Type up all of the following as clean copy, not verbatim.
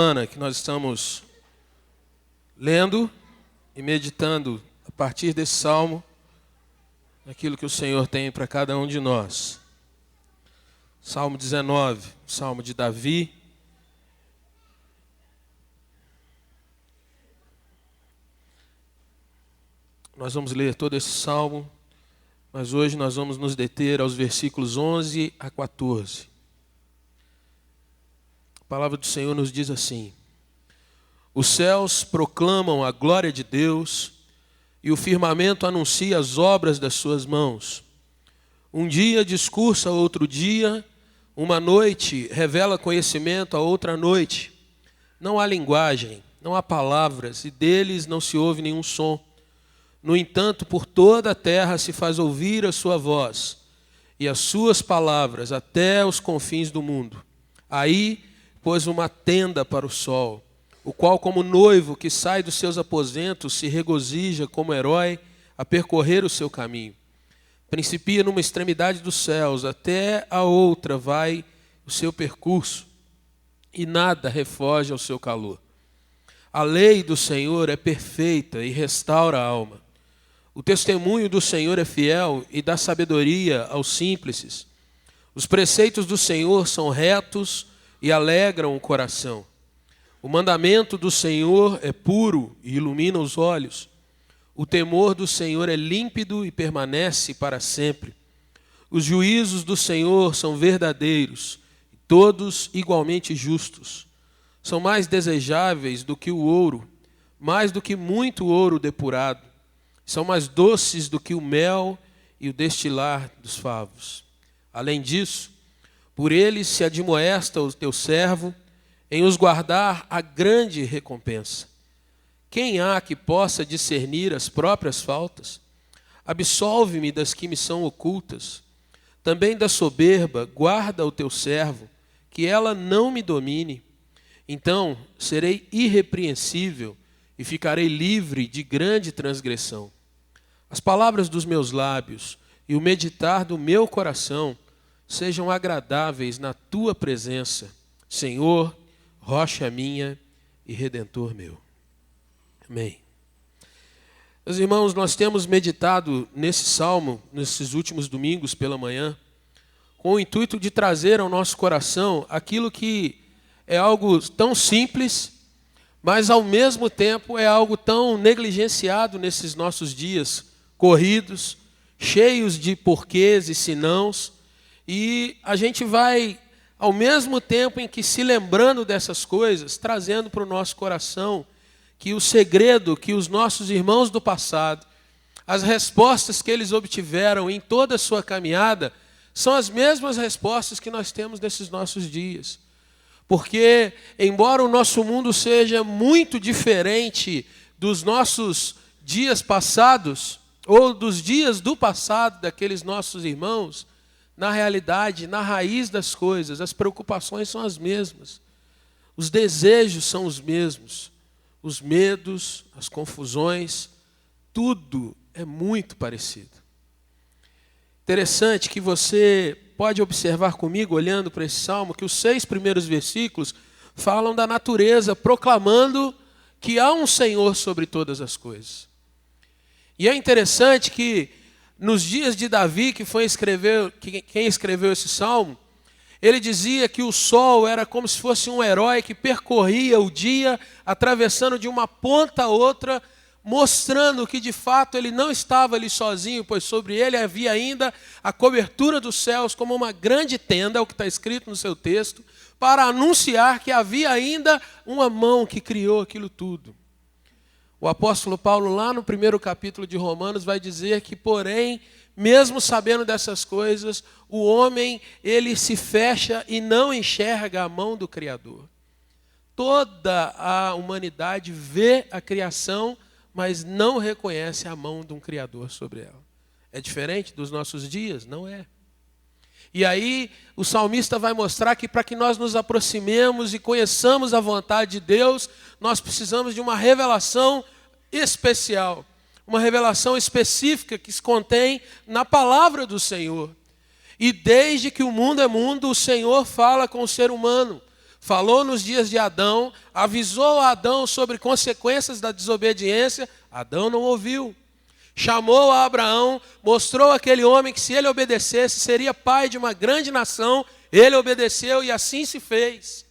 semana que nós estamos lendo e meditando a partir desse salmo, aquilo que o Senhor tem para cada um de nós. Salmo 19, salmo de Davi. Nós vamos ler todo esse salmo, mas hoje nós vamos nos deter aos versículos 11 a 14. A palavra do Senhor nos diz assim: os céus proclamam a glória de Deus e o firmamento anuncia as obras das suas mãos. Um dia discursa a outro dia, uma noite revela conhecimento a outra noite. Não há linguagem, não há palavras, e deles não se ouve nenhum som. No entanto, por toda a terra se faz ouvir a sua voz, e as suas palavras até os confins do mundo. Aí pôs uma tenda para o sol, o qual, como noivo que sai dos seus aposentos, se regozija como herói a percorrer o seu caminho. Principia numa extremidade dos céus, até a outra vai o seu percurso, e nada refoge ao seu calor. A lei do Senhor é perfeita e restaura a alma. O testemunho do Senhor é fiel e dá sabedoria aos simples. Os preceitos do Senhor são retos e alegram o coração. O mandamento do Senhor é puro e ilumina os olhos. O temor do Senhor é límpido e permanece para sempre. Os juízos do Senhor são verdadeiros, todos igualmente justos. São mais desejáveis do que o ouro, mais do que muito ouro depurado. São mais doces do que o mel e o destilar dos favos. Além disso, por eles se admoesta o teu servo, em os guardar a grande recompensa. Quem há que possa discernir as próprias faltas? Absolve-me das que me são ocultas. Também da soberba guarda o teu servo, que ela não me domine. Então serei irrepreensível e ficarei livre de grande transgressão. As palavras dos meus lábios e o meditar do meu coração sejam agradáveis na tua presença, Senhor, rocha minha e redentor meu. Amém. Meus irmãos, nós temos meditado nesse salmo, nesses últimos domingos pela manhã, com o intuito de trazer ao nosso coração aquilo que é algo tão simples, mas ao mesmo tempo é algo tão negligenciado nesses nossos dias corridos, cheios de porquês e senãos, e a gente vai, ao mesmo tempo em que se lembrando dessas coisas, trazendo para o nosso coração que o segredo que os nossos irmãos do passado, as respostas que eles obtiveram em toda a sua caminhada, são as mesmas respostas que nós temos nesses nossos dias. Porque, embora o nosso mundo seja muito diferente dos nossos dias passados, ou dos dias do passado daqueles nossos irmãos, na realidade, na raiz das coisas, as preocupações são as mesmas. Os desejos são os mesmos. Os medos, as confusões, tudo é muito parecido. Interessante que você pode observar comigo, olhando para esse salmo, que os 6 primeiros versículos falam da natureza, proclamando que há um Senhor sobre todas as coisas. E é interessante que nos dias de Davi, quem escreveu esse salmo, ele dizia que o sol era como se fosse um herói que percorria o dia, atravessando de uma ponta a outra, mostrando que de fato ele não estava ali sozinho, pois sobre ele havia ainda a cobertura dos céus como uma grande tenda, é o que está escrito no seu texto, para anunciar que havia ainda uma mão que criou aquilo tudo. O apóstolo Paulo, lá no 1º capítulo de Romanos, vai dizer que, porém, mesmo sabendo dessas coisas, o homem, ele se fecha e não enxerga a mão do Criador. Toda a humanidade vê a criação, mas não reconhece a mão de um Criador sobre ela. É diferente dos nossos dias? Não é. E aí o salmista vai mostrar que para que nós nos aproximemos e conheçamos a vontade de Deus, nós precisamos de uma revelação especial, uma revelação específica que se contém na palavra do Senhor. E desde que o mundo é mundo, o Senhor fala com o ser humano, falou nos dias de Adão, avisou a Adão sobre consequências da desobediência, Adão não ouviu. Chamou a Abraão, mostrou àquele homem que se ele obedecesse, seria pai de uma grande nação, ele obedeceu e assim se fez.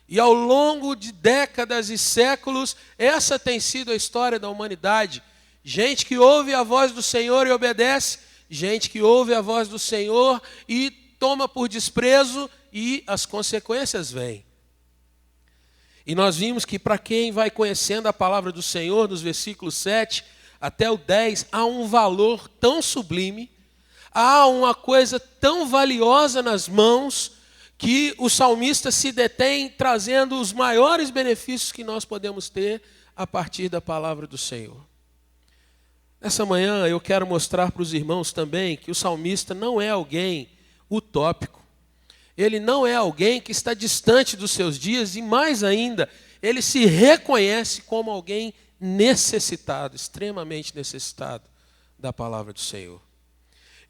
E ao longo de décadas e séculos, essa tem sido a história da humanidade. Gente que ouve a voz do Senhor e obedece, gente que ouve a voz do Senhor e toma por desprezo e as consequências vêm. E nós vimos que para quem vai conhecendo a palavra do Senhor, nos versículos 7 até o 10, há um valor tão sublime, há uma coisa tão valiosa nas mãos, que o salmista se detém trazendo os maiores benefícios que nós podemos ter a partir da palavra do Senhor. Nessa manhã eu quero mostrar para os irmãos também que o salmista não é alguém utópico. Ele não é alguém que está distante dos seus dias e, mais ainda, ele se reconhece como alguém necessitado, extremamente necessitado da palavra do Senhor.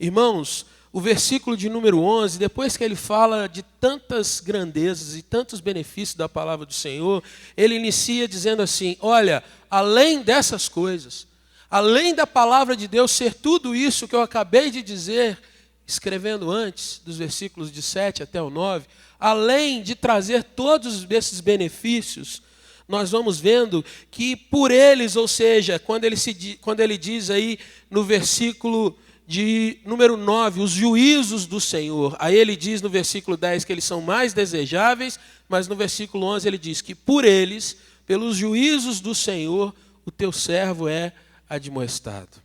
Irmãos, o versículo de número 11, depois que ele fala de tantas grandezas e tantos benefícios da palavra do Senhor, ele inicia dizendo assim: olha, além dessas coisas, além da palavra de Deus ser tudo isso que eu acabei de dizer, escrevendo antes, dos versículos de 7 até o 9, além de trazer todos esses benefícios, nós vamos vendo que por eles, ou seja, quando ele diz aí no versículo de número 9, os juízos do Senhor, aí ele diz no versículo 10 que eles são mais desejáveis, mas no versículo 11 ele diz que por eles, pelos juízos do Senhor, o teu servo é admoestado.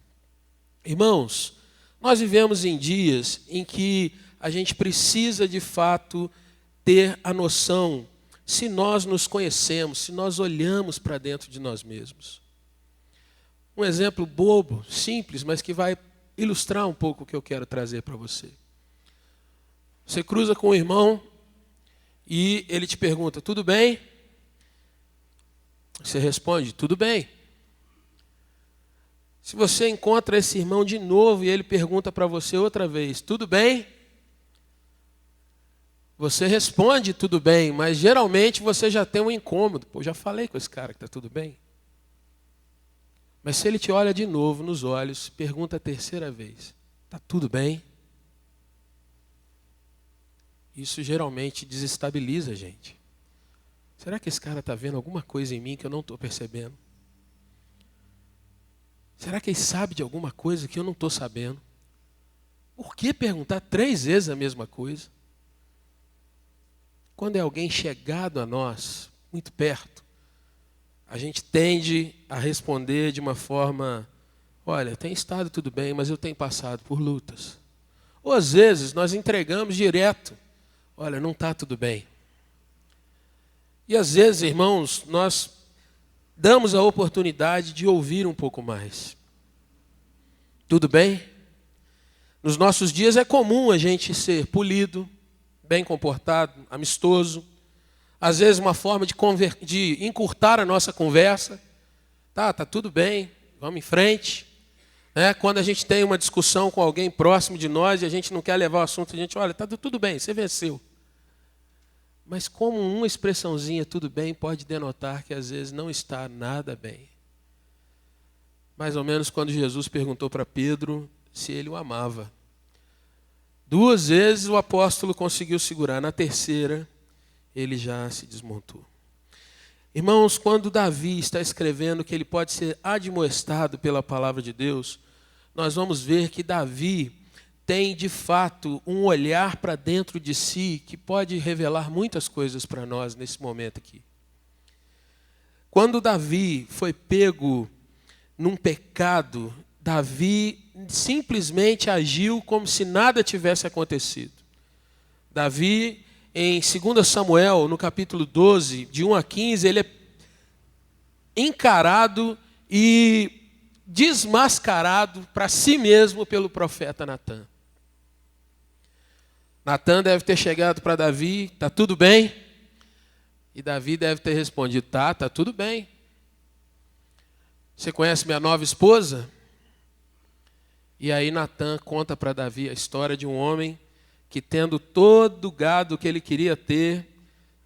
Irmãos, nós vivemos em dias em que a gente precisa de fato ter a noção, se nós nos conhecemos, se nós olhamos para dentro de nós mesmos. Um exemplo bobo, simples, mas que vai ilustrar um pouco o que eu quero trazer para você. Você cruza com um irmão e ele te pergunta: tudo bem? Você responde: tudo bem. Se você encontra esse irmão de novo e ele pergunta para você outra vez: tudo bem? Você responde: tudo bem, mas geralmente você já tem um incômodo. Pô, já falei com esse cara que está tudo bem. Mas se ele te olha de novo nos olhos, pergunta a terceira vez: está tudo bem? Isso geralmente desestabiliza a gente. Será que esse cara está vendo alguma coisa em mim que eu não estou percebendo? Será que ele sabe de alguma coisa que eu não estou sabendo? Por que perguntar 3 vezes a mesma coisa? Quando é alguém chegado a nós, muito perto, a gente tende a responder de uma forma: olha, tem estado tudo bem, mas eu tenho passado por lutas. Ou às vezes nós entregamos direto: olha, não está tudo bem. E às vezes, irmãos, nós damos a oportunidade de ouvir um pouco mais. Tudo bem? Nos nossos dias é comum a gente ser polido, bem comportado, amistoso. Às vezes uma forma de encurtar a nossa conversa. Tá tudo bem, vamos em frente. Quando a gente tem uma discussão com alguém próximo de nós e a gente não quer levar o assunto, a gente: olha, está tudo bem, você venceu. Mas como uma expressãozinha tudo bem pode denotar que às vezes não está nada bem. Mais ou menos quando Jesus perguntou para Pedro se ele o amava. 2 vezes o apóstolo conseguiu segurar, na terceira ele já se desmontou. Irmãos, quando Davi está escrevendo que ele pode ser admoestado pela palavra de Deus, nós vamos ver que Davi tem de fato um olhar para dentro de si que pode revelar muitas coisas para nós nesse momento aqui. Quando Davi foi pego num pecado, Davi simplesmente agiu como se nada tivesse acontecido. Davi, em 2 Samuel, no capítulo 12, de 1 a 15, ele é encarado e desmascarado para si mesmo pelo profeta Natã. Natã deve ter chegado para Davi: está tudo bem? E Davi deve ter respondido: tá tudo bem. Você conhece minha nova esposa? E aí Natã conta para Davi a história de um homem que, tendo todo o gado que ele queria ter,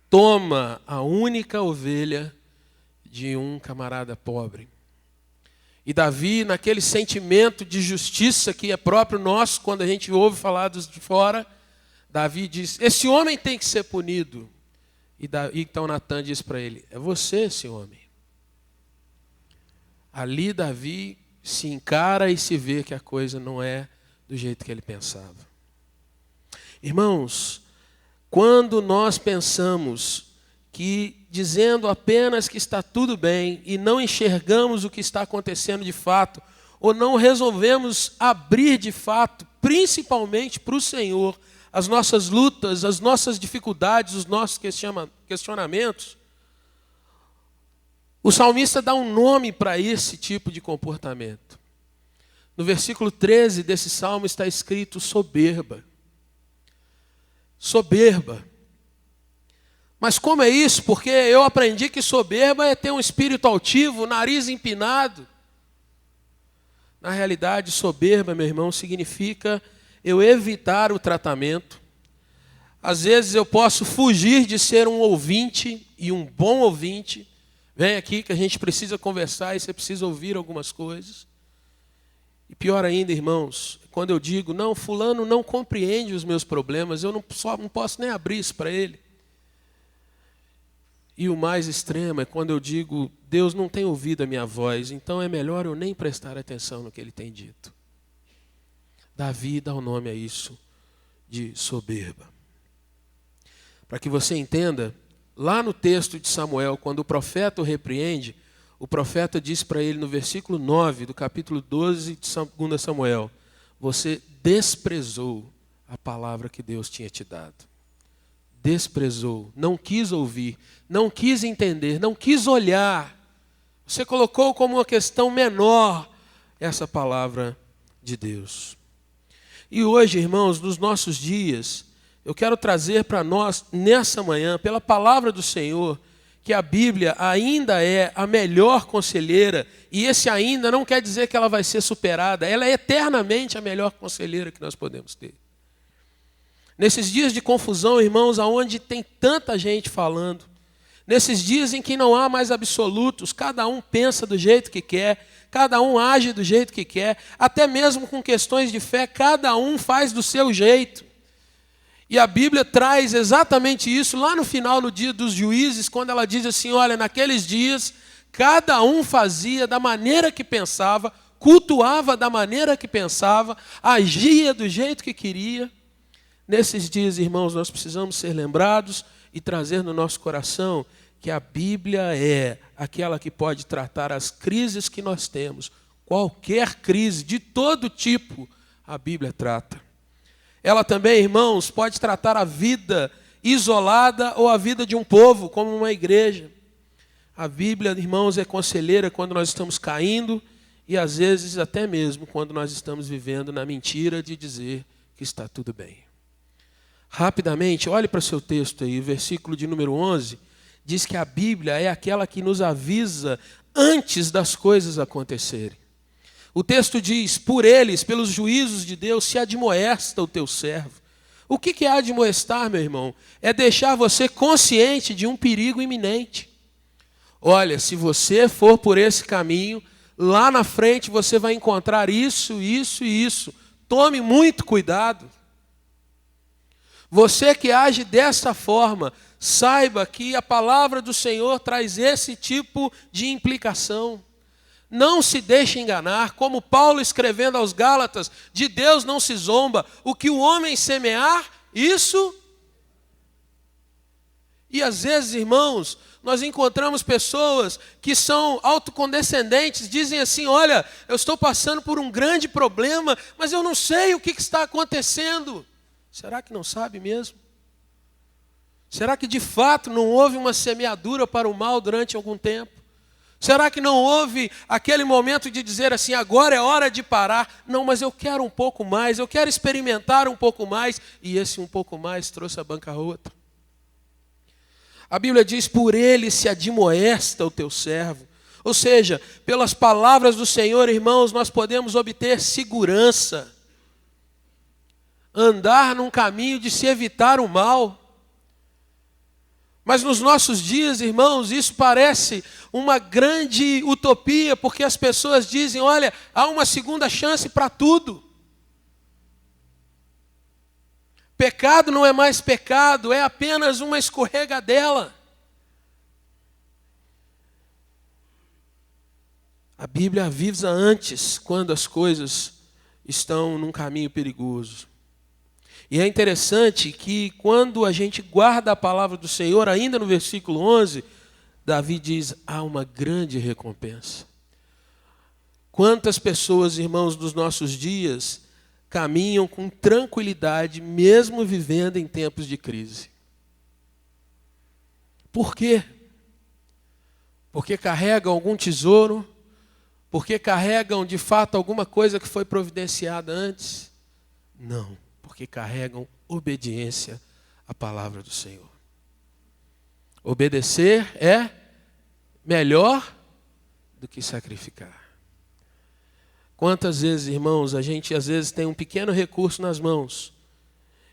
toma a única ovelha de um camarada pobre. E Davi, naquele sentimento de justiça que é próprio nosso, quando a gente ouve falar dos de fora, Davi diz, esse homem tem que ser punido. E então Natan diz para ele, é você esse homem. Ali Davi se encara e se vê que a coisa não é do jeito que ele pensava. Irmãos, quando nós pensamos que dizendo apenas que está tudo bem e não enxergamos o que está acontecendo de fato, ou não resolvemos abrir de fato, principalmente para o Senhor, as nossas lutas, as nossas dificuldades, os nossos questionamentos, o salmista dá um nome para esse tipo de comportamento. No versículo 13 desse salmo está escrito soberba. Soberba. Mas como é isso? Porque eu aprendi que soberba é ter um espírito altivo, nariz empinado. Na realidade, soberba, meu irmão, significa eu evitar o tratamento. Às vezes eu posso fugir de ser um ouvinte e um bom ouvinte. Vem aqui que a gente precisa conversar e você precisa ouvir algumas coisas. E pior ainda, irmãos, quando eu digo, não, fulano não compreende os meus problemas, eu não posso nem abrir isso para ele. E o mais extremo é quando eu digo, Deus não tem ouvido a minha voz, então é melhor eu nem prestar atenção no que ele tem dito. Davi dá o nome a isso de soberba. Para que você entenda, lá no texto de Samuel, quando o profeta o repreende, o profeta diz para ele no versículo 9 do capítulo 12 de 2 Samuel, você desprezou a palavra que Deus tinha te dado. Desprezou, não quis ouvir, não quis entender, não quis olhar. Você colocou como uma questão menor essa palavra de Deus. E hoje, irmãos, nos nossos dias, eu quero trazer para nós, nessa manhã, pela palavra do Senhor, que a Bíblia ainda é a melhor conselheira, e esse ainda não quer dizer que ela vai ser superada, ela é eternamente a melhor conselheira que nós podemos ter. Nesses dias de confusão, irmãos, aonde tem tanta gente falando, nesses dias em que não há mais absolutos, cada um pensa do jeito que quer, cada um age do jeito que quer, até mesmo com questões de fé, cada um faz do seu jeito. E a Bíblia traz exatamente isso lá no final, no dia dos juízes, quando ela diz assim, olha, naqueles dias, cada um fazia da maneira que pensava, cultuava da maneira que pensava, agia do jeito que queria. Nesses dias, irmãos, nós precisamos ser lembrados e trazer no nosso coração que a Bíblia é aquela que pode tratar as crises que nós temos. Qualquer crise, de todo tipo, a Bíblia trata. Ela também, irmãos, pode tratar a vida isolada ou a vida de um povo, como uma igreja. A Bíblia, irmãos, é conselheira quando nós estamos caindo e às vezes até mesmo quando nós estamos vivendo na mentira de dizer que está tudo bem. Rapidamente, olhe para o seu texto aí, o versículo de número 11, diz que a Bíblia é aquela que nos avisa antes das coisas acontecerem. O texto diz, por eles, pelos juízos de Deus, se admoesta o teu servo. O que é admoestar, meu irmão? É deixar você consciente de um perigo iminente. Olha, se você for por esse caminho, lá na frente você vai encontrar isso, isso e isso. Tome muito cuidado. Você que age dessa forma, saiba que a palavra do Senhor traz esse tipo de implicação. Não se deixe enganar, como Paulo escrevendo aos Gálatas, de Deus não se zomba, o que o homem semear, isso. E às vezes, irmãos, nós encontramos pessoas que são autocondescendentes, dizem assim, olha, eu estou passando por um grande problema, mas eu não sei o que está acontecendo. Será que não sabe mesmo? Será que de fato não houve uma semeadura para o mal durante algum tempo? Será que não houve aquele momento de dizer assim, agora é hora de parar? Não, mas eu quero um pouco mais, eu quero experimentar um pouco mais. E esse um pouco mais trouxe a bancarrota. A Bíblia diz, por ele se admoesta o teu servo. Ou seja, pelas palavras do Senhor, irmãos, nós podemos obter segurança. Andar num caminho de se evitar o mal. Mas nos nossos dias, irmãos, isso parece uma grande utopia, porque as pessoas dizem, olha, há uma segunda chance para tudo. Pecado não é mais pecado, é apenas uma escorregadela. A Bíblia avisa antes quando as coisas estão num caminho perigoso. E é interessante que quando a gente guarda a palavra do Senhor, ainda no versículo 11, Davi diz, há uma grande recompensa. Quantas pessoas, irmãos, dos nossos dias caminham com tranquilidade, mesmo vivendo em tempos de crise. Por quê? Porque carregam algum tesouro, porque carregam de fato alguma coisa que foi providenciada antes? Não, porque carregam obediência à palavra do Senhor. Obedecer é melhor do que sacrificar. Quantas vezes, irmãos, a gente às vezes tem um pequeno recurso nas mãos,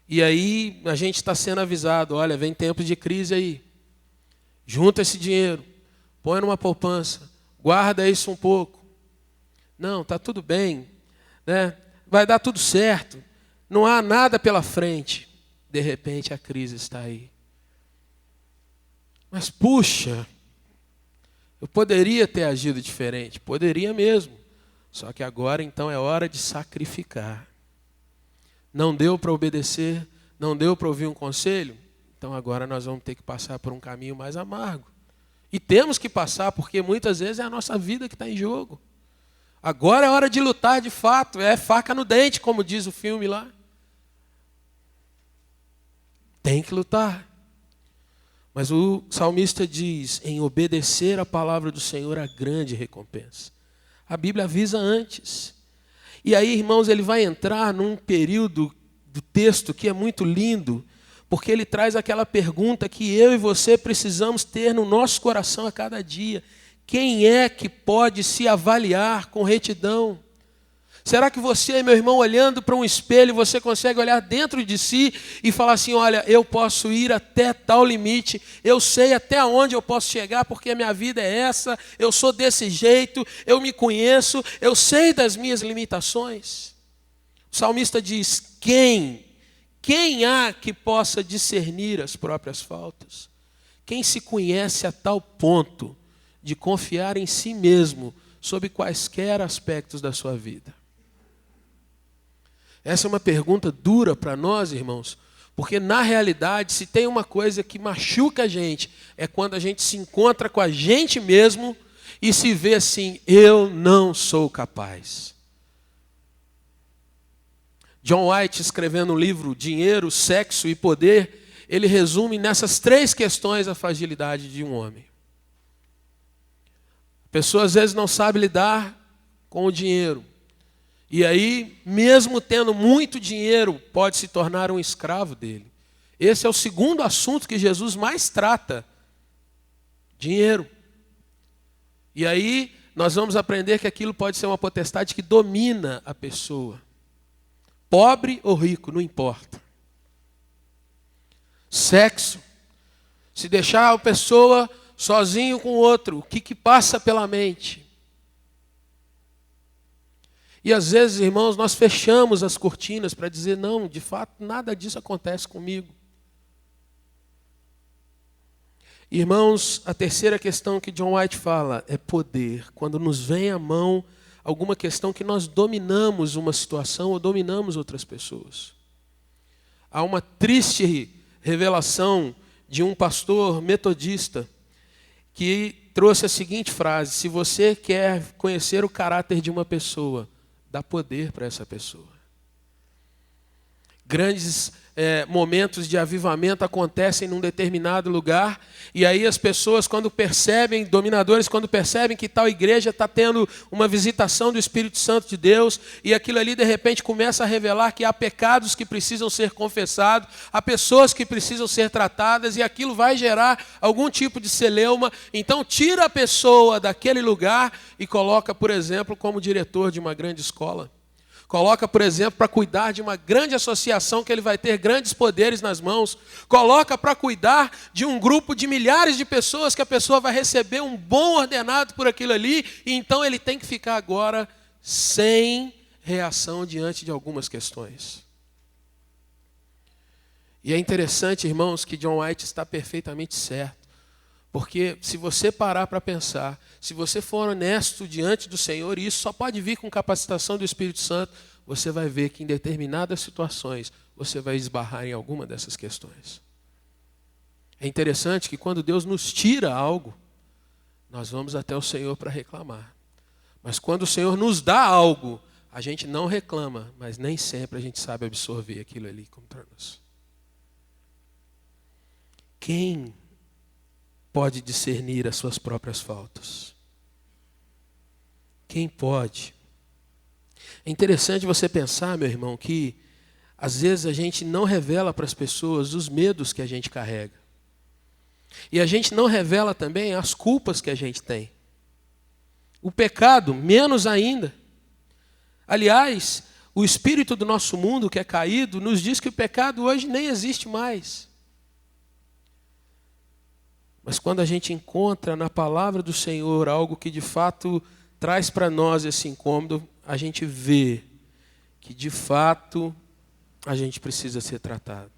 e aí a gente está sendo avisado, olha, vem tempos de crise aí, junta esse dinheiro, põe numa poupança, guarda isso um pouco. Não, está tudo bem, né? Vai dar tudo certo, não há nada pela frente. De repente a crise está aí. Mas puxa, eu poderia ter agido diferente, poderia mesmo. Só que agora então é hora de sacrificar. Não deu para obedecer, não deu para ouvir um conselho? Então agora nós vamos ter que passar por um caminho mais amargo. E temos que passar, porque muitas vezes é a nossa vida que está em jogo. Agora é hora de lutar de fato, é faca no dente, como diz o filme lá. Tem que lutar. Mas o salmista diz, em obedecer a palavra do Senhor, a grande recompensa. A Bíblia avisa antes. E aí, irmãos, ele vai entrar num período do texto que é muito lindo, porque ele traz aquela pergunta que eu e você precisamos ter no nosso coração a cada dia. Quem é que pode se avaliar com retidão? Será que você, meu irmão, olhando para um espelho, você consegue olhar dentro de si e falar assim, olha, eu posso ir até tal limite, eu sei até onde eu posso chegar, porque a minha vida é essa, eu sou desse jeito, eu me conheço, eu sei das minhas limitações. O salmista diz, quem há que possa discernir as próprias faltas? Quem se conhece a tal ponto de confiar em si mesmo sobre quaisquer aspectos da sua vida? Essa é uma pergunta dura para nós, irmãos, porque na realidade, se tem uma coisa que machuca a gente, é quando a gente se encontra com a gente mesmo e se vê assim, eu não sou capaz. John White, escrevendo um livro, Dinheiro, Sexo e Poder, ele resume nessas 3 questões a fragilidade de um homem. A pessoa às vezes não sabe lidar com o dinheiro. E aí, mesmo tendo muito dinheiro, pode se tornar um escravo dele. Esse é o segundo assunto que Jesus mais trata. Dinheiro. E aí, nós vamos aprender que aquilo pode ser uma potestade que domina a pessoa. Pobre ou rico, não importa. Sexo. Se deixar a pessoa sozinho com o outro, o que passa pela mente? E às vezes, irmãos, nós fechamos as cortinas para dizer, não, de fato, nada disso acontece comigo. Irmãos, a terceira questão que John White fala é poder. Quando nos vem à mão alguma questão que nós dominamos uma situação ou dominamos outras pessoas. Há uma triste revelação de um pastor metodista que trouxe a seguinte frase, se você quer conhecer o caráter de uma pessoa, dá poder para essa pessoa. Grandes momentos de avivamento acontecem num determinado lugar, e aí as pessoas quando percebem, dominadores quando percebem que tal igreja está tendo uma visitação do Espírito Santo de Deus, e aquilo ali de repente começa a revelar que há pecados que precisam ser confessados, há pessoas que precisam ser tratadas, e aquilo vai gerar algum tipo de celeuma, então tira a pessoa daquele lugar e coloca, por exemplo, como diretor de uma grande escola. Coloca, por exemplo, para cuidar de uma grande associação que ele vai ter grandes poderes nas mãos. Coloca para cuidar de um grupo de milhares de pessoas que a pessoa vai receber um bom ordenado por aquilo ali. E então ele tem que ficar agora sem reação diante de algumas questões. E é interessante, irmãos, que John White está perfeitamente certo. Porque se você parar para pensar, se você for honesto diante do Senhor, e isso só pode vir com capacitação do Espírito Santo, você vai ver que em determinadas situações você vai esbarrar em alguma dessas questões. É interessante que quando Deus nos tira algo, nós vamos até o Senhor para reclamar. Mas quando o Senhor nos dá algo, a gente não reclama, mas nem sempre a gente sabe absorver aquilo ali contra nós. Quem pode discernir as suas próprias faltas? Quem pode? É interessante você pensar, meu irmão, que às vezes a gente não revela para as pessoas os medos que a gente carrega. E a gente não revela também as culpas que a gente tem. O pecado, menos ainda. Aliás, o espírito do nosso mundo que é caído nos diz que o pecado hoje nem existe mais. Mas quando a gente encontra na palavra do Senhor algo que de fato traz para nós esse incômodo, a gente vê que de fato a gente precisa ser tratado.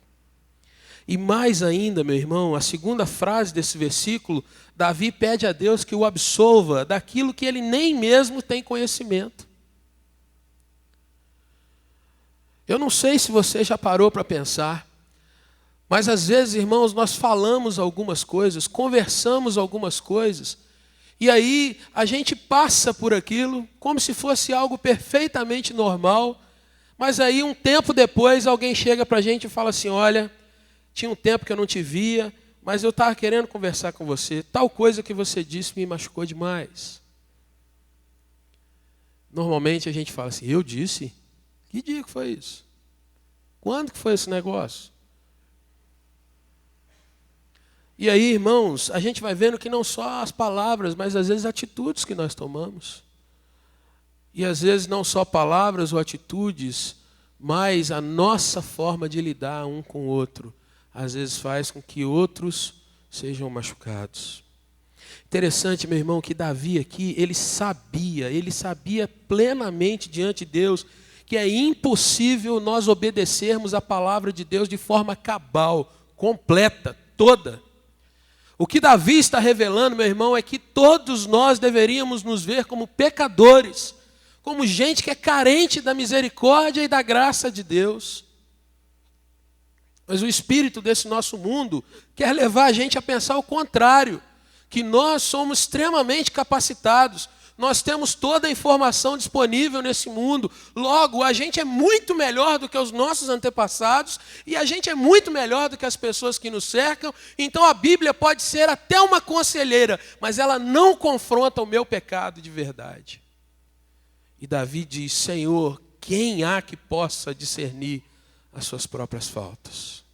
E mais ainda, meu irmão, a segunda frase desse versículo, Davi pede a Deus que o absolva daquilo que ele nem mesmo tem conhecimento. Eu não sei se você já parou para pensar, mas às vezes, irmãos, nós falamos algumas coisas, conversamos algumas coisas, e aí a gente passa por aquilo como se fosse algo perfeitamente normal, mas aí um tempo depois alguém chega para a gente e fala assim, olha, tinha um tempo que eu não te via, mas eu estava querendo conversar com você, tal coisa que você disse me machucou demais. Normalmente a gente fala assim, eu disse? Que dia que foi isso? Quando que foi esse negócio? E aí, irmãos, a gente vai vendo que não só as palavras, mas às vezes atitudes que nós tomamos. E às vezes não só palavras ou atitudes, mas a nossa forma de lidar um com o outro, às vezes faz com que outros sejam machucados. Interessante, meu irmão, que Davi aqui, ele sabia plenamente diante de Deus que é impossível nós obedecermos a palavra de Deus de forma cabal, completa, toda. O que Davi está revelando, meu irmão, é que todos nós deveríamos nos ver como pecadores, como gente que é carente da misericórdia e da graça de Deus. Mas o espírito desse nosso mundo quer levar a gente a pensar o contrário, que nós somos extremamente capacitados, nós temos toda a informação disponível nesse mundo, logo a gente é muito melhor do que os nossos antepassados e a gente é muito melhor do que as pessoas que nos cercam, então a Bíblia pode ser até uma conselheira, mas ela não confronta o meu pecado de verdade. E Davi diz, Senhor, quem há que possa discernir as suas próprias faltas?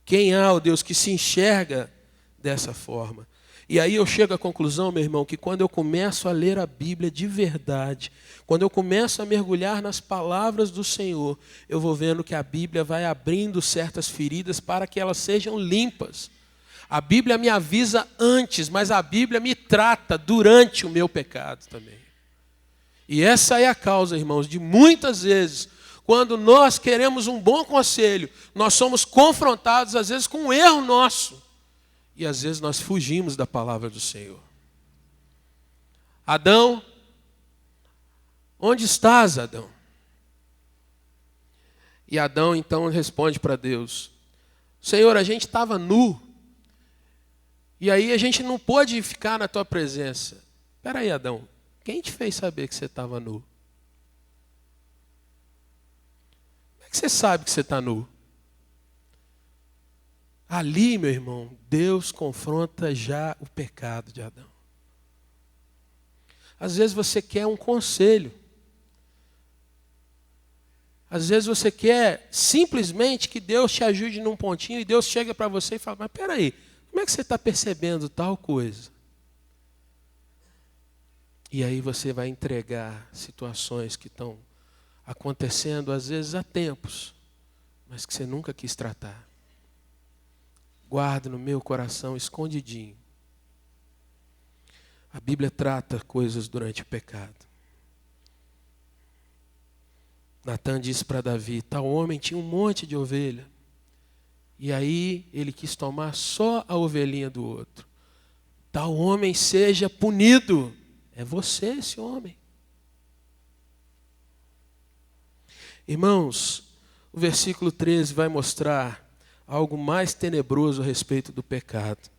Quem há, ó Deus, que se enxerga dessa forma? E aí eu chego à conclusão, meu irmão, que quando eu começo a ler a Bíblia de verdade, quando eu começo a mergulhar nas palavras do Senhor, eu vou vendo que a Bíblia vai abrindo certas feridas para que elas sejam limpas. A Bíblia me avisa antes, mas a Bíblia me trata durante o meu pecado também. E essa é a causa, irmãos, de muitas vezes, quando nós queremos um bom conselho, nós somos confrontados às vezes com um erro nosso. E às vezes nós fugimos da palavra do Senhor. Adão, onde estás, Adão? E Adão então responde para Deus, Senhor, a gente estava nu, e aí a gente não pôde ficar na tua presença. Espera aí, Adão, quem te fez saber que você estava nu? Como é que você sabe que você está nu? Ali, meu irmão, Deus confronta já o pecado de Adão. Às vezes você quer um conselho. Às vezes você quer simplesmente que Deus te ajude num pontinho e Deus chega para você e fala, mas peraí, como é que você está percebendo tal coisa? E aí você vai entregar situações que estão acontecendo às vezes há tempos, mas que você nunca quis tratar. Guardo no meu coração escondidinho. A Bíblia trata coisas durante o pecado. Natan disse para Davi, tal homem tinha um monte de ovelha. E aí ele quis tomar só a ovelhinha do outro. Tal homem seja punido. É você esse homem. Irmãos, o versículo 13 vai mostrar algo mais tenebroso a respeito do pecado.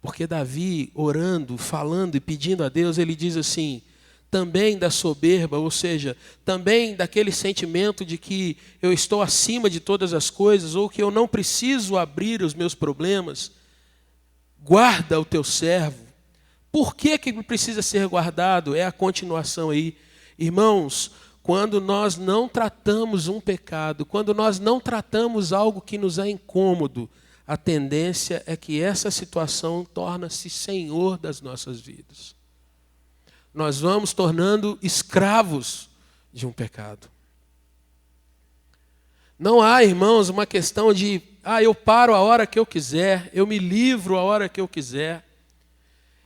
Porque Davi, orando, falando e pedindo a Deus, ele diz assim, também da soberba, ou seja, também daquele sentimento de que eu estou acima de todas as coisas, ou que eu não preciso abrir os meus problemas, guarda o teu servo. Por que ele precisa ser guardado? É a continuação aí. Irmãos, quando nós não tratamos um pecado, quando nós não tratamos algo que nos é incômodo, a tendência é que essa situação torna-se senhor das nossas vidas. Nós vamos tornando escravos de um pecado. Não há, irmãos, uma questão de, eu paro a hora que eu quiser, eu me livro a hora que eu quiser.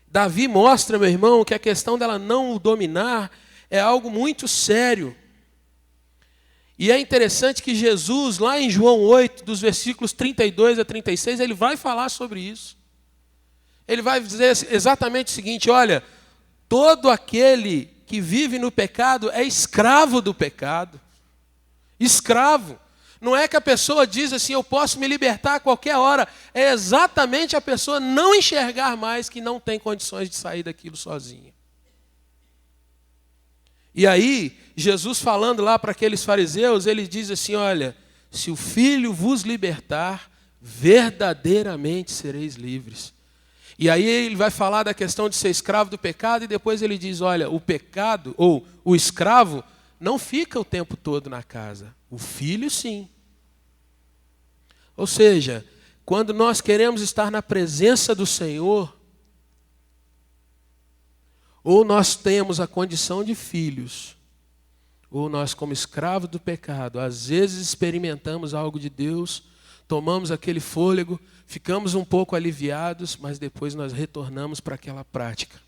Davi mostra, meu irmão, que a questão dela não o dominar é algo muito sério. E é interessante que Jesus, lá em João 8, dos versículos 32 a 36, ele vai falar sobre isso. Ele vai dizer exatamente o seguinte, olha, todo aquele que vive no pecado é escravo do pecado. Escravo. Não é que a pessoa diz assim, eu posso me libertar a qualquer hora. É exatamente a pessoa não enxergar mais que não tem condições de sair daquilo sozinha. E aí, Jesus falando lá para aqueles fariseus, ele diz assim, olha, se o Filho vos libertar, verdadeiramente sereis livres. E aí ele vai falar da questão de ser escravo do pecado e depois ele diz, olha, o pecado, ou o escravo, não fica o tempo todo na casa. O filho, sim. Ou seja, quando nós queremos estar na presença do Senhor, ou nós temos a condição de filhos, ou nós como escravos do pecado, às vezes experimentamos algo de Deus, tomamos aquele fôlego, ficamos um pouco aliviados, mas depois nós retornamos para aquela prática.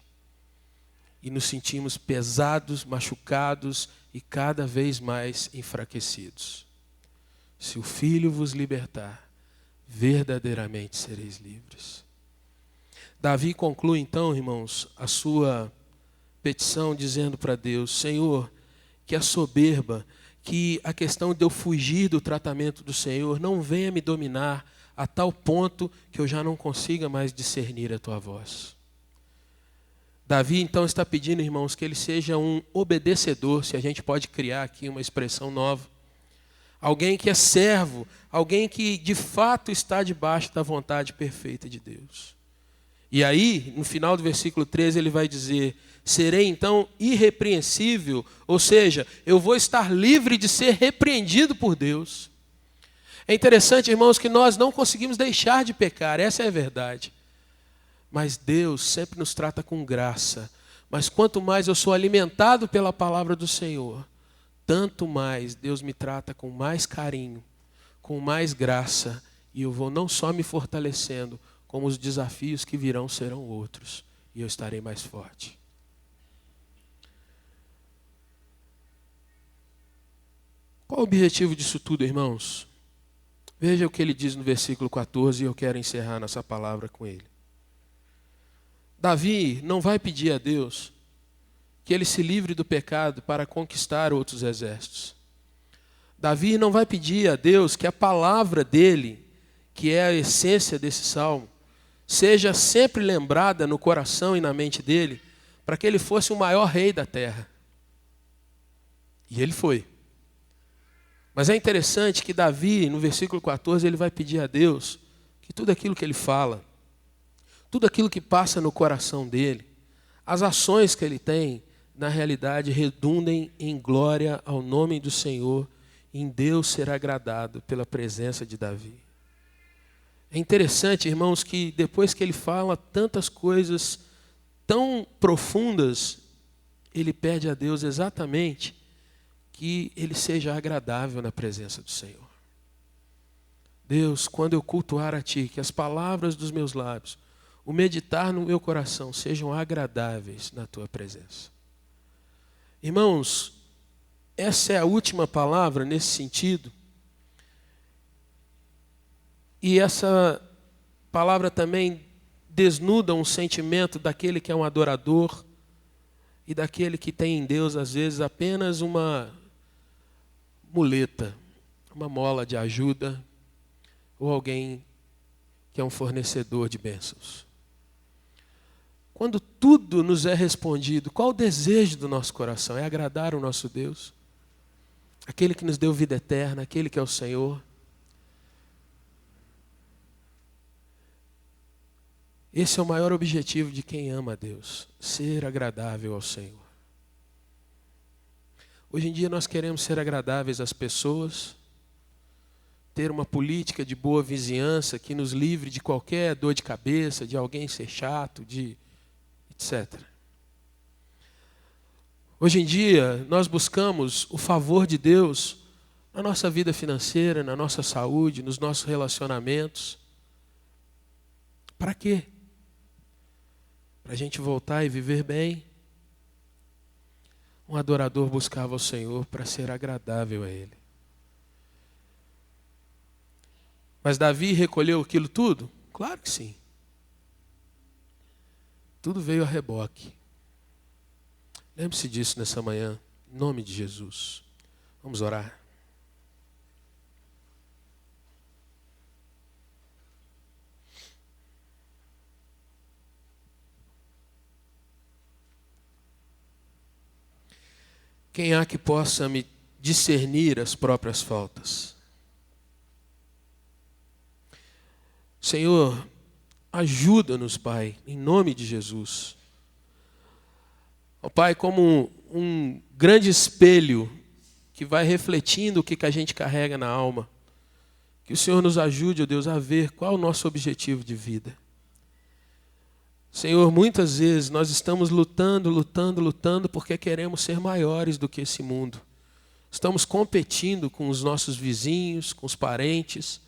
E nos sentimos pesados, machucados e cada vez mais enfraquecidos. Se o Filho vos libertar, verdadeiramente sereis livres. Davi conclui então, irmãos, a sua petição dizendo para Deus, Senhor, que a soberba, que a questão de eu fugir do tratamento do Senhor não venha me dominar a tal ponto que eu já não consiga mais discernir a tua voz. Davi então está pedindo, irmãos, que ele seja um obedecedor, se a gente pode criar aqui uma expressão nova. Alguém que é servo, alguém que de fato está debaixo da vontade perfeita de Deus. E aí, no final do versículo 13, ele vai dizer, serei então irrepreensível, ou seja, eu vou estar livre de ser repreendido por Deus. É interessante, irmãos, que nós não conseguimos deixar de pecar, essa é a verdade. Mas Deus sempre nos trata com graça. Mas quanto mais eu sou alimentado pela palavra do Senhor, tanto mais Deus me trata com mais carinho, com mais graça, e eu vou não só me fortalecendo, como os desafios que virão serão outros, e eu estarei mais forte. Qual o objetivo disso tudo, irmãos? Veja o que ele diz no versículo 14, e eu quero encerrar nossa palavra com ele. Davi não vai pedir a Deus que ele se livre do pecado para conquistar outros exércitos. Davi não vai pedir a Deus que a palavra dele, que é a essência desse salmo, seja sempre lembrada no coração e na mente dele, para que ele fosse o maior rei da terra. E ele foi. Mas é interessante que Davi, no versículo 14, ele vai pedir a Deus que tudo aquilo que ele fala, tudo aquilo que passa no coração dele, as ações que ele tem, na realidade, redundem em glória ao nome do Senhor, em Deus ser agradado pela presença de Davi. É interessante, irmãos, que depois que ele fala tantas coisas tão profundas, ele pede a Deus exatamente que ele seja agradável na presença do Senhor. Deus, quando eu cultuar a Ti, que as palavras dos meus lábios, o meditar no meu coração sejam agradáveis na Tua presença. Irmãos, essa é a última palavra nesse sentido. E essa palavra também desnuda um sentimento daquele que é um adorador e daquele que tem em Deus, às vezes, apenas uma muleta, uma mola de ajuda, ou alguém que é um fornecedor de bênçãos. Quando tudo nos é respondido, qual o desejo do nosso coração? É agradar o nosso Deus, aquele que nos deu vida eterna, aquele que é o Senhor. Esse é o maior objetivo de quem ama a Deus, ser agradável ao Senhor. Hoje em dia nós queremos ser agradáveis às pessoas, ter uma política de boa vizinhança que nos livre de qualquer dor de cabeça, de alguém ser chato, etc. Hoje em dia nós buscamos o favor de Deus na nossa vida financeira, na nossa saúde, nos nossos relacionamentos. Para quê? Para a gente voltar e viver bem. Um adorador buscava o Senhor para ser agradável a Ele. Mas Davi recolheu aquilo tudo? Claro que sim. Tudo veio a reboque. Lembre-se disso nessa manhã, em nome de Jesus. Vamos orar. Quem há que possa me discernir as próprias faltas? Senhor, ajuda-nos, Pai, em nome de Jesus. Ó Pai, como um grande espelho que vai refletindo o que a gente carrega na alma, que o Senhor nos ajude, ó Deus, a ver qual é o nosso objetivo de vida. Senhor, muitas vezes nós estamos lutando porque queremos ser maiores do que esse mundo. Estamos competindo com os nossos vizinhos, com os parentes.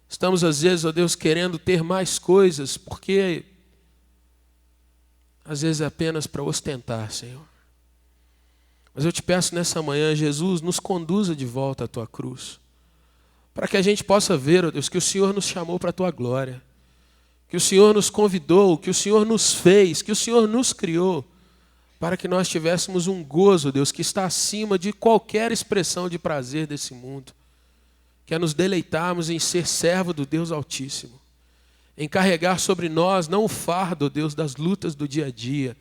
Estamos, às vezes, ó Deus, querendo ter mais coisas, porque às vezes é apenas para ostentar, Senhor. Mas eu te peço nessa manhã, Jesus, nos conduza de volta à Tua cruz, para que a gente possa ver, ó Deus, que o Senhor nos chamou para a Tua glória, que o Senhor nos convidou, que o Senhor nos fez, que o Senhor nos criou, para que nós tivéssemos um gozo, Deus, que está acima de qualquer expressão de prazer desse mundo, que é nos deleitarmos em ser servo do Deus Altíssimo, em carregar sobre nós, não o fardo, Deus, das lutas do dia a dia,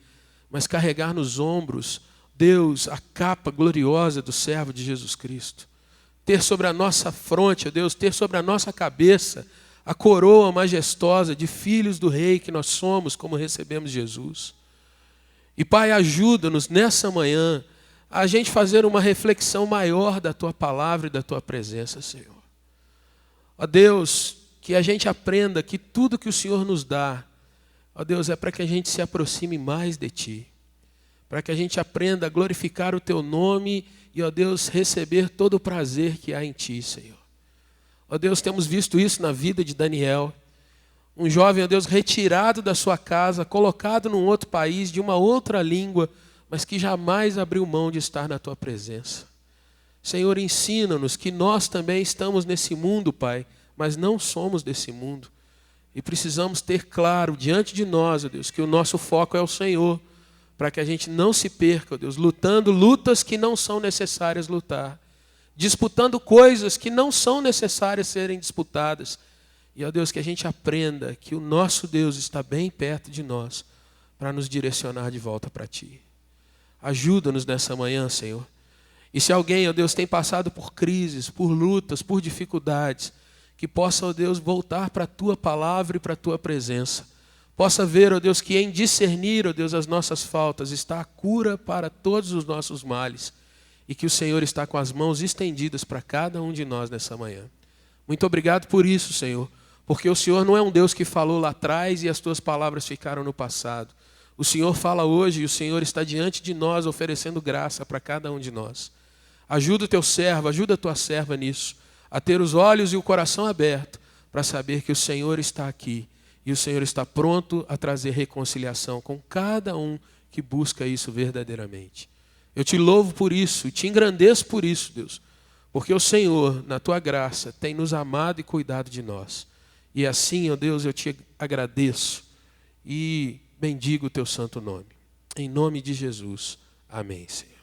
mas carregar nos ombros, Deus, a capa gloriosa do servo de Jesus Cristo. Ter sobre a nossa fronte, Deus, ter sobre a nossa cabeça a coroa majestosa de filhos do Rei que nós somos, como recebemos Jesus. E Pai, ajuda-nos nessa manhã a gente fazer uma reflexão maior da Tua palavra e da Tua presença, Senhor. Ó Deus, que a gente aprenda que tudo que o Senhor nos dá, ó Deus, é para que a gente se aproxime mais de Ti, para que a gente aprenda a glorificar o Teu nome e, ó Deus, receber todo o prazer que há em Ti, Senhor. Ó Deus, temos visto isso na vida de Daniel, um jovem, ó Deus, retirado da sua casa, colocado num outro país, de uma outra língua, mas que jamais abriu mão de estar na Tua presença. Senhor, ensina-nos que nós também estamos nesse mundo, Pai, mas não somos desse mundo. E precisamos ter claro diante de nós, ó Deus, que o nosso foco é o Senhor, para que a gente não se perca, ó Deus, lutando lutas que não são necessárias lutar, disputando coisas que não são necessárias serem disputadas. E, ó Deus, que a gente aprenda que o nosso Deus está bem perto de nós para nos direcionar de volta para Ti. Ajuda-nos nessa manhã, Senhor. E se alguém, ó Deus, tem passado por crises, por lutas, por dificuldades, que possa, ó Deus, voltar para a Tua palavra e para a Tua presença. Possa ver, ó Deus, que em discernir, ó Deus, as nossas faltas está a cura para todos os nossos males. E que o Senhor está com as mãos estendidas para cada um de nós nessa manhã. Muito obrigado por isso, Senhor, porque o Senhor não é um Deus que falou lá atrás e as Tuas palavras ficaram no passado. O Senhor fala hoje e o Senhor está diante de nós oferecendo graça para cada um de nós. Ajuda o teu servo, ajuda a tua serva nisso, a ter os olhos e o coração aberto para saber que o Senhor está aqui e o Senhor está pronto a trazer reconciliação com cada um que busca isso verdadeiramente. Eu te louvo por isso e te engrandeço por isso, Deus, porque o Senhor, na tua graça, tem nos amado e cuidado de nós. E assim, ó Deus, eu te agradeço e bendigo o teu santo nome. Em nome de Jesus. Amém, Senhor.